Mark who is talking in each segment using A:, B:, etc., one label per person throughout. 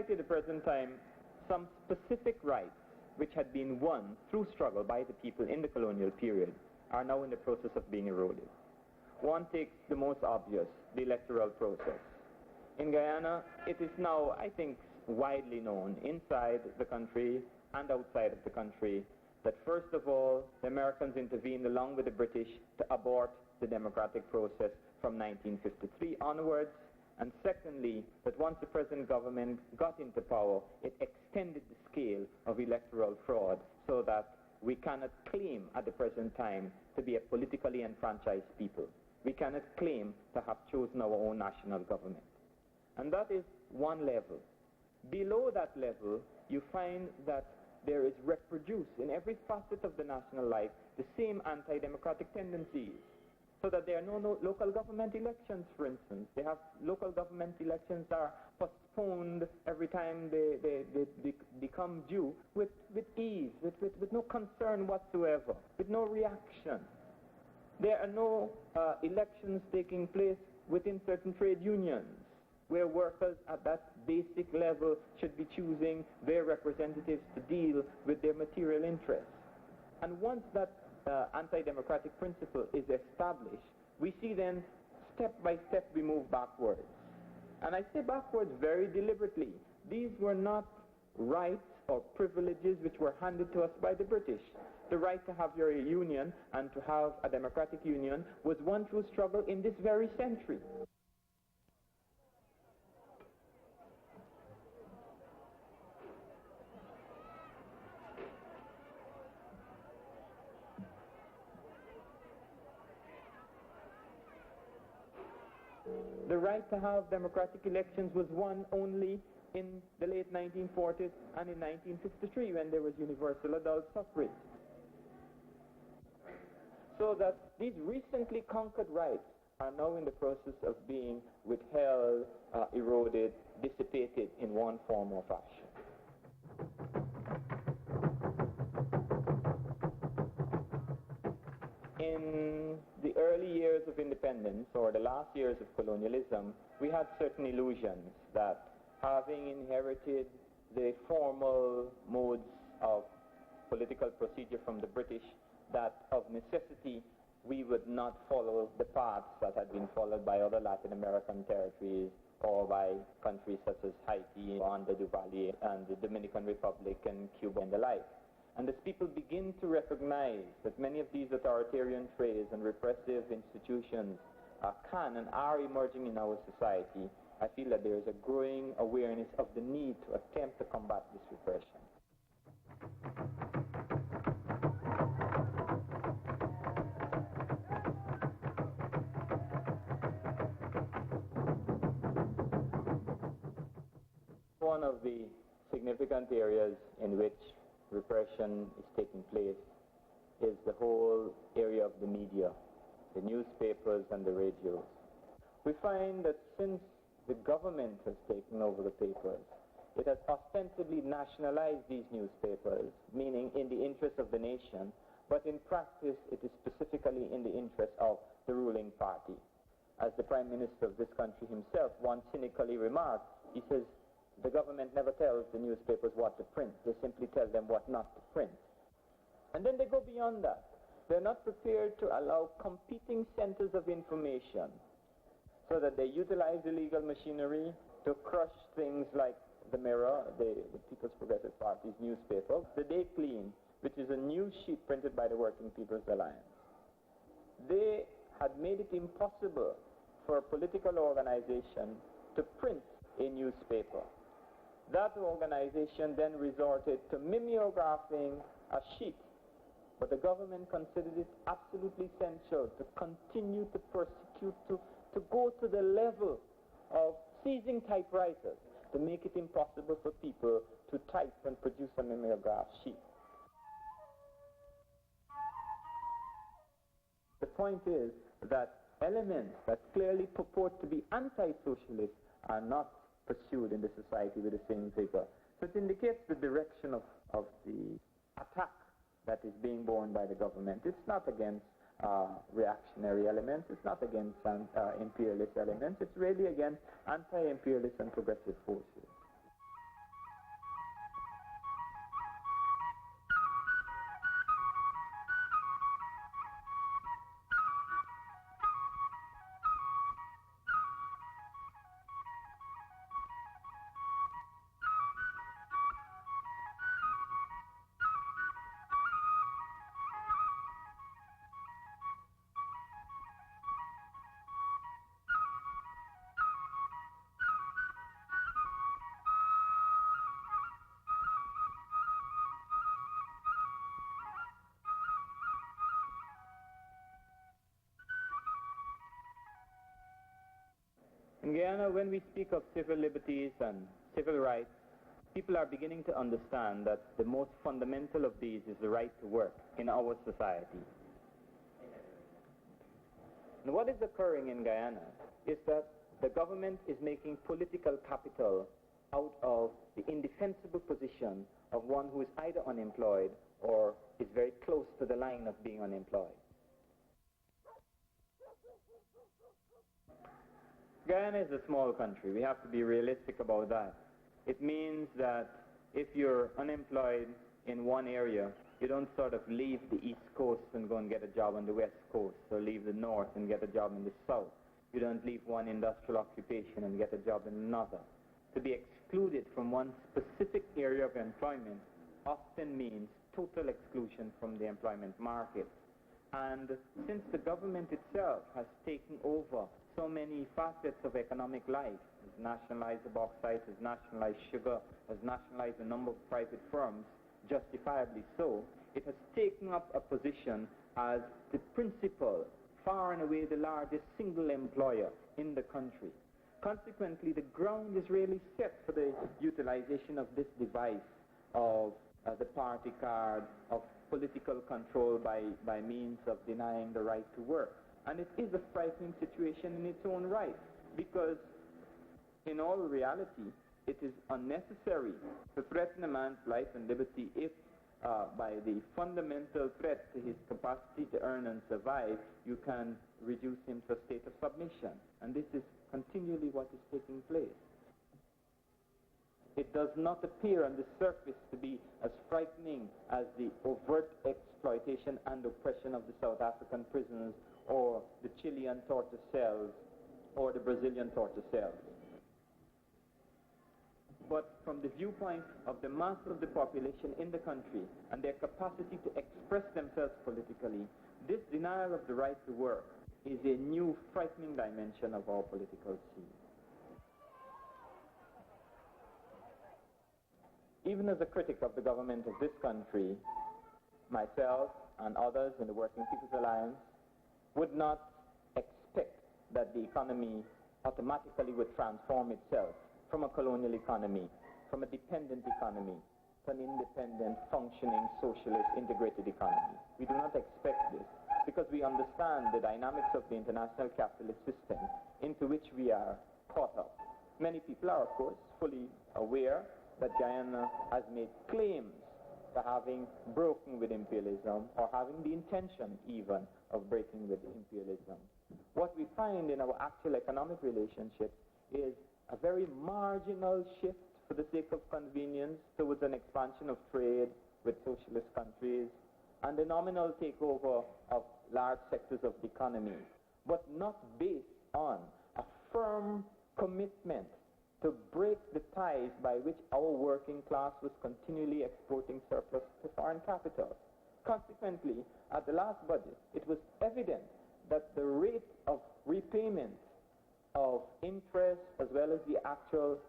A: society at the present time, some specific rights which had been won through struggle by the people in the colonial period are now in the process of being eroded. One takes the most obvious, the electoral process. In Guyana, it is now, I think, widely known inside the country and outside of the country that first of all, the Americans intervened along with the British to abort the democratic process from 1953 onwards, and secondly, that once the present government got into power, it extended the scale of electoral fraud so that we cannot claim at the present time to be a politically enfranchised people. We cannot claim to have chosen our own national government. And that is one level. Below that level, you find that there is reproduced in every facet of the national life the same anti-democratic tendencies. So that there are no local government elections, for instance. They have local government elections are postponed every time they come due with ease, with no concern whatsoever, with no reaction. There are no elections taking place within certain trade unions, where workers at that basic level should be choosing their representatives to deal with their material interests. And once that anti-democratic principle is established, we see then step by step we move backwards. And I say backwards very deliberately. These were not rights or privileges which were handed to us by the British. The right to have your union and to have a democratic union was won through struggle in this very century. The right to have democratic elections was won only in the late 1940s and in 1953 when there was universal adult suffrage. So that these recently conquered rights are now in the process of being withheld, eroded, dissipated in one form or fashion. In the early years of independence, or the last years of colonialism, we had certain illusions that having inherited the formal modes of political procedure from the British, that of necessity we would not follow the paths that had been followed by other Latin American territories or by countries such as Haiti, under Duvalier, and the Dominican Republic and Cuba and the like. And as people begin to recognize that many of these authoritarian traits and repressive institutions can and are emerging in our society, I feel that there is a growing awareness of the need to attempt to combat this repression. One of the significant areas in which repression is taking place is the whole area of the media, the newspapers and the radios. We find that since the government has taken over the papers, it has ostensibly nationalized these newspapers, meaning in the interest of the nation, but in practice it is specifically in the interest of the ruling party. As the Prime Minister of this country himself once cynically remarked, he says, the government never tells the newspapers what to print. They simply tell them what not to print. And then they go beyond that. They're not prepared to allow competing centers of information so that they utilize illegal machinery to crush things like the Mirror, the People's Progressive Party's newspaper, the Day Clean, which is a news sheet printed by the Working People's Alliance. They had made it impossible for a political organization to print a newspaper. That organization then resorted to mimeographing a sheet, but the government considered it absolutely essential to continue to persecute, to go to the level of seizing typewriters, to make it impossible for people to type and produce a mimeograph sheet. The point is that elements that clearly purport to be anti-socialist are not pursued in the society with the same vigor. So it indicates the direction of the attack that is being borne by the government. It's not against reactionary elements, it's not against imperialist elements, it's really against anti-imperialist and progressive forces. In Guyana, when we speak of civil liberties and civil rights, people are beginning to understand that the most fundamental of these is the right to work in our society. And what is occurring in Guyana is that the government is making political capital out of the indefensible position of one who is either unemployed or is very close to the line of being unemployed. Guyana is a small country. We have to be realistic about that. It means that if you're unemployed in one area, you don't sort of leave the East Coast and go and get a job on the West Coast, or leave the North and get a job in the South. You don't leave one industrial occupation and get a job in another. To be excluded from one specific area of employment often means total exclusion from the employment market. And since the government itself has taken over so many facets of economic life, has nationalized the bauxite, has nationalized sugar, has nationalized a number of private firms, justifiably so, it has taken up a position as the principal, far and away the largest single employer in the country. Consequently, the ground is really set for the utilization of this device of the party card, of political control by means of denying the right to work. And it is a frightening situation in its own right, because in all reality, it is unnecessary to threaten a man's life and liberty if by the fundamental threat to his capacity to earn and survive, you can reduce him to a state of submission. And this is continually what is taking place. It does not appear on the surface to be as frightening as the overt exploitation and oppression of the South African prisoners, or the Chilean torture cells, or the Brazilian torture cells. But from the viewpoint of the mass of the population in the country and their capacity to express themselves politically, this denial of the right to work is a new frightening dimension of our political scene. Even as a critic of the government of this country, myself and others in the Working People's Alliance would not expect that the economy automatically would transform itself from a colonial economy, from a dependent economy, to an independent, functioning, socialist, integrated economy. We do not expect this because we understand the dynamics of the international capitalist system into which we are caught up. Many people are, of course, fully aware that Guyana has made claims to having broken with imperialism, or having the intention even of breaking with imperialism. What we find in our actual economic relationships is a very marginal shift for the sake of convenience towards an expansion of trade with socialist countries and the nominal takeover of large sectors of the economy, but not based on a firm commitment to break the ties by which our working class was continually exporting surplus to foreign capital. Consequently, at the last budget, it was evident that the rate of repayment of interest as well as the actual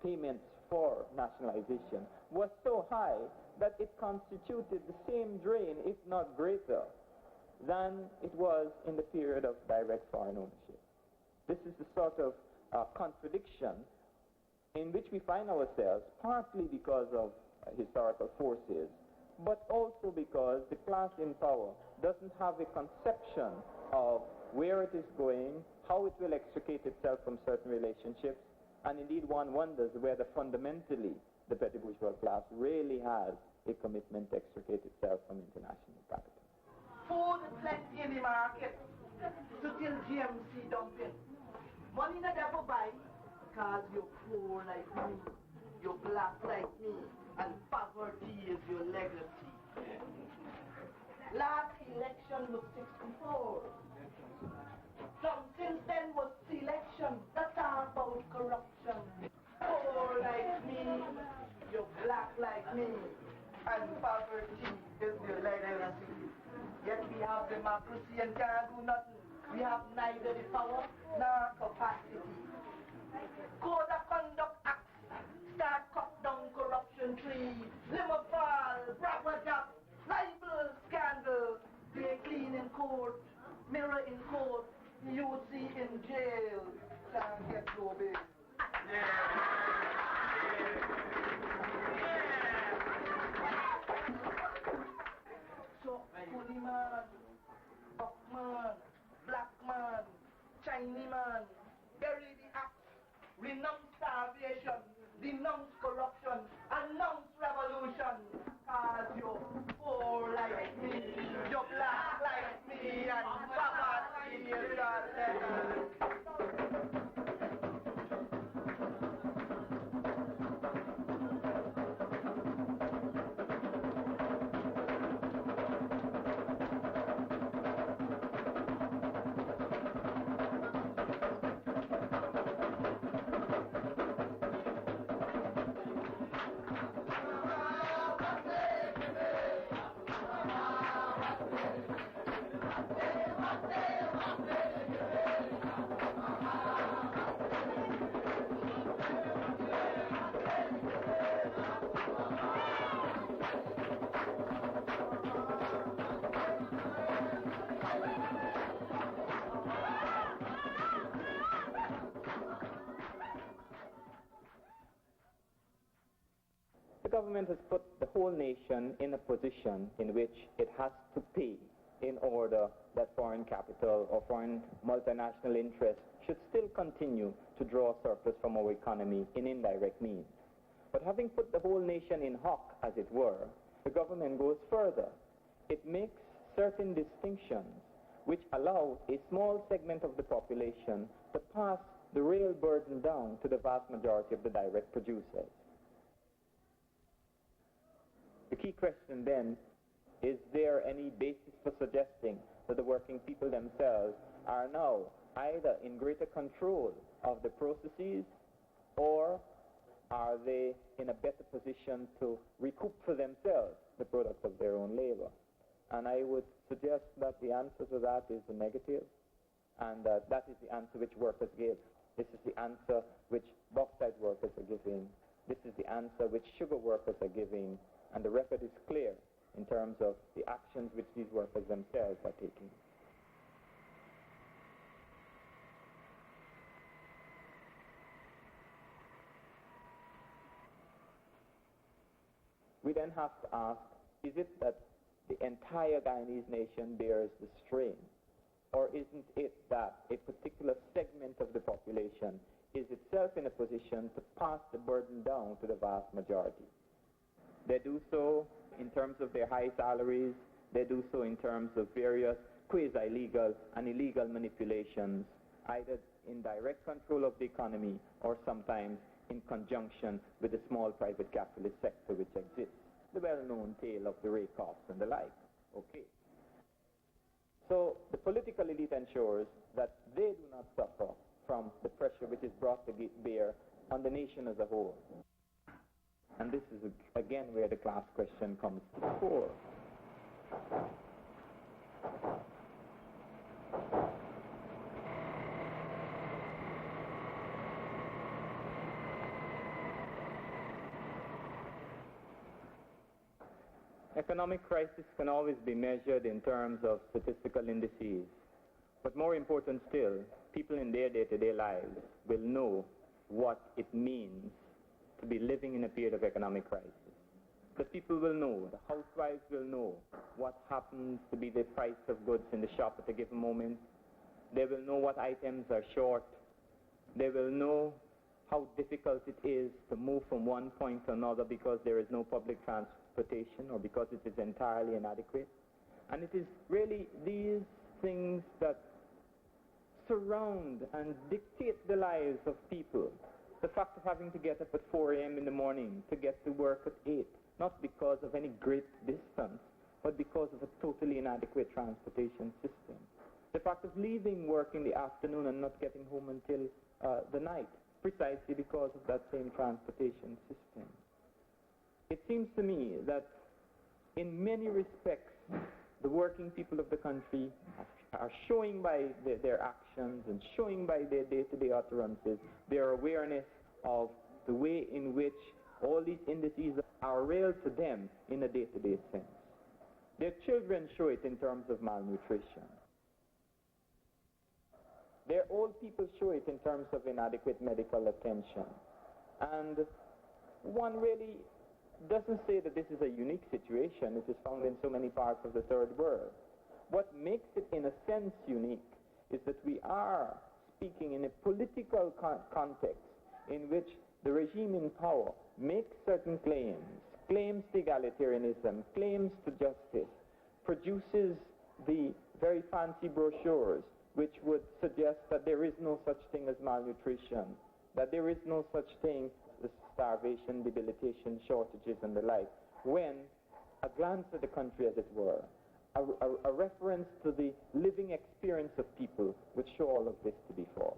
A: payments for nationalization was so high that it constituted the same drain, if not greater, than it was in the period of direct foreign ownership. This is the sort of contradiction in which we find ourselves, partly because of historical forces, but also because the class in power doesn't have a conception of where it is going, how it will extricate itself from certain relationships, and indeed one wonders whether fundamentally the petty bourgeois class really has a commitment to extricate itself from international capital.
B: Food plenty in the market, so till GMC dumping. Money not ever buy, because you're poor like me, you're black like me, and poverty is your legacy. Last election was 64. Since then was selection. That's all about corruption. Poor like me, you're black like me, and poverty is your legacy. Yet we have democracy and can't do nothing. We have neither the power nor capacity. Code of Conduct Act start cut down corruption trees. Limofal, Brabajap, libel, scandal. Play clean in court, mirror in court, UC in jail. can't get no big. So, Kuni man, Buck man, Black man, Chinese man, bury the axe, renounce starvation, denounce corruption, announce revolution. Cause you're poor like me, you're black like me, and poverty in your letters.
A: The government has put the whole nation in a position in which it has to pay in order that foreign capital or foreign multinational interests should still continue to draw surplus from our economy in indirect means. But having put the whole nation in hock, as it were, the government goes further. It makes certain distinctions which allow a small segment of the population to pass the real burden down to the vast majority of the direct producers. The key question then, is there any basis for suggesting that the working people themselves are now either in greater control of the processes, or are they in a better position to recoup for themselves the product of their own labor? And I would suggest that the answer to that is a negative, and that is the answer which workers give. This is the answer which bauxite workers are giving. This is the answer which sugar workers are giving. And the record is clear in terms of the actions which these workers themselves are taking. We then have to ask, is it that the entire Guyanese nation bears the strain? Or isn't it that a particular segment of the population is itself in a position to pass the burden down to the vast majority? They do so in terms of their high salaries. They do so in terms of various quasi-legal and illegal manipulations, either in direct control of the economy or sometimes in conjunction with the small private capitalist sector which exists. The well-known tale of the rake-offs and the like. Okay. So the political elite ensures that they do not suffer from the pressure which is brought to bear on the nation as a whole. And this is, again, where the class question comes to the fore. Economic crisis can always be measured in terms of statistical indices. But more important still, people in their day-to-day lives will know what it means to be living in a period of economic crisis. The people will know, the housewives will know what happens to be the price of goods in the shop at a given moment. They will know what items are short. They will know how difficult it is to move from one point to another because there is no public transportation or because it is entirely inadequate. And it is really these things that surround and dictate the lives of people. The fact of having to get up at 4 a.m. in the morning to get to work at 8, not because of any great distance, but because of a totally inadequate transportation system. The fact of leaving work in the afternoon and not getting home until the night, precisely because of that same transportation system. It seems to me that in many respects, the working people of the country are showing by their actions and showing by their day-to-day utterances their awareness of the way in which all these indices are real to them in a day-to-day sense. Their children show it in terms of malnutrition. Their old people show it in terms of inadequate medical attention. And one really doesn't say that this is a unique situation. It is found in so many parts of the third world. What makes it in a sense unique is that we are speaking in a political context in which the regime in power makes certain claims, claims to egalitarianism, claims to justice, produces the very fancy brochures which would suggest that there is no such thing as malnutrition, that there is no such thing as starvation, debilitation, shortages, and the like, when a glance at the country, as it were, a reference to the living experience of people would show all of this to be false.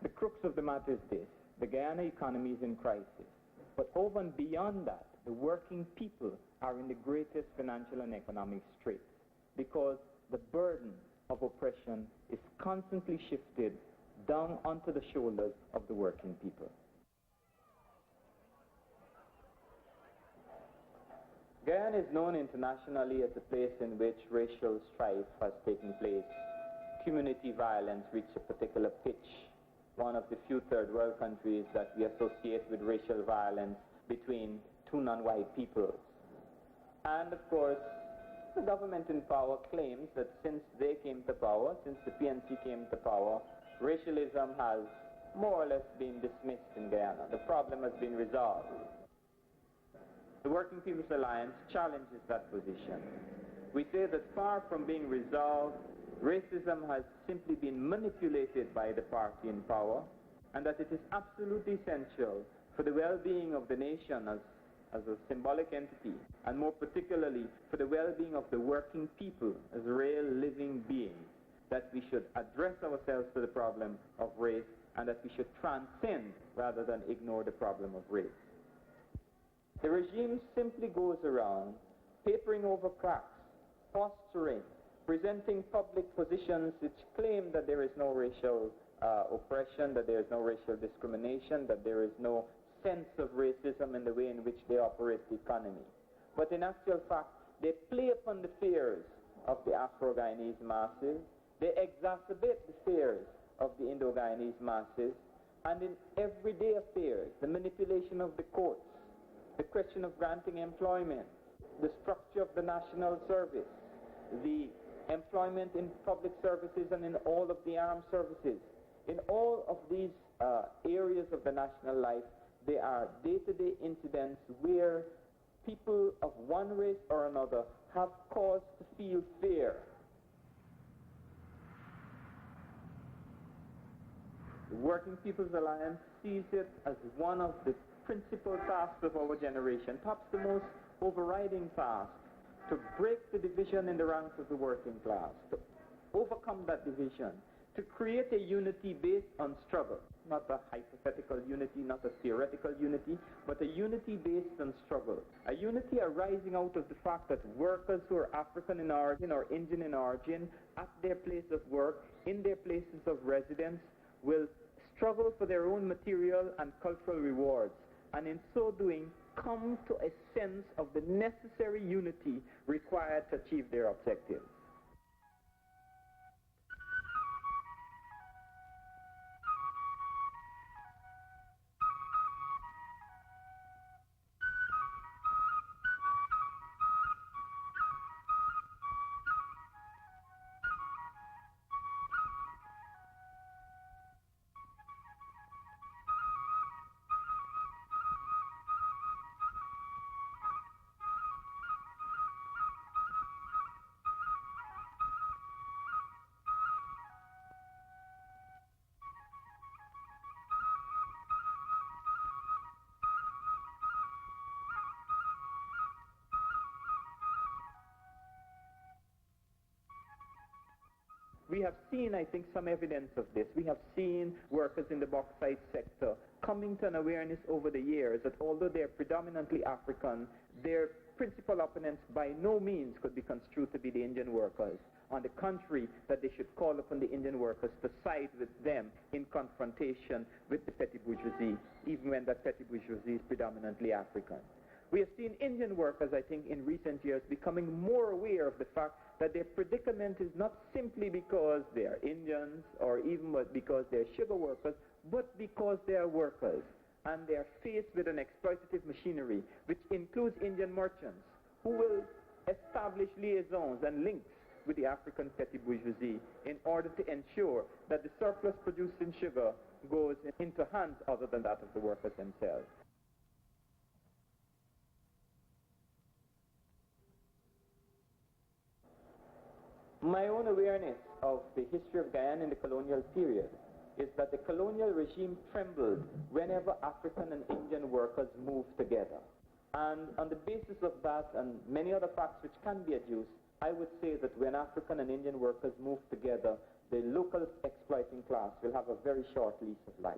A: The crux of the matter is this: the Guyana economy is in crisis. But over and beyond that, the working people are in the greatest financial and economic straits because the burden of oppression is constantly shifted down onto the shoulders of the working people. Guyana is known internationally as a place in which racial strife has taken place. Community violence reached a particular pitch. One of the few third world countries that we associate with racial violence between two non-white peoples. And of course, the government in power claims that since they came to power, since the PNC came to power, racialism has more or less been dismissed in Guyana. The problem has been resolved. The Working People's Alliance challenges that position. We say that far from being resolved, racism has simply been manipulated by the party in power, and that it is absolutely essential for the well-being of the nation as a symbolic entity, and more particularly for the well-being of the working people as real living beings, that we should address ourselves to the problem of race, and that we should transcend rather than ignore the problem of race. The regime simply goes around papering over cracks, posturing, presenting public positions which claim that there is no racial oppression, that there is no racial discrimination, that there is no sense of racism in the way in which they operate the economy. But in actual fact, they play upon the fears of the Afro-Guyanese masses, they exacerbate the fears of the Indo-Guyanese masses, and in everyday affairs, the manipulation of the courts, the question of granting employment, the structure of the national service, the employment in public services and in all of the armed services. In all of these areas of the national life, there are day-to-day incidents where people of one race or another have cause to feel fear. The Working People's Alliance sees it as one of the principal tasks of our generation, perhaps the most overriding task, to break the division in the ranks of the working class, to overcome that division, to create a unity based on struggle, not a hypothetical unity, not a theoretical unity, but a unity based on struggle, a unity arising out of the fact that workers who are African in origin or Indian in origin, at their place of work, in their places of residence, will struggle for their own material and cultural rewards, and in so doing come to a sense of the necessary unity required to achieve their objectives. We have seen, I think, some evidence of this. We have seen workers in the bauxite sector coming to an awareness over the years that although they're predominantly African, their principal opponents by no means could be construed to be the Indian workers. On the contrary, that they should call upon the Indian workers to side with them in confrontation with the petty bourgeoisie, even when that petty bourgeoisie is predominantly African. We have seen Indian workers, I think, in recent years becoming more aware of the fact that their predicament is not simply because they are Indians or even because they are sugar workers, but because they are workers. And they are faced with an exploitative machinery, which includes Indian merchants, who will establish liaisons and links with the African petty bourgeoisie in order to ensure that the surplus produced in sugar goes into hands other than that of the workers themselves. My own awareness of the history of Guyana in the colonial period is that the colonial regime trembled whenever African and Indian workers moved together. And on the basis of that and many other facts which can be adduced, I would say that when African and Indian workers move together, the local exploiting class will have a very short lease of life.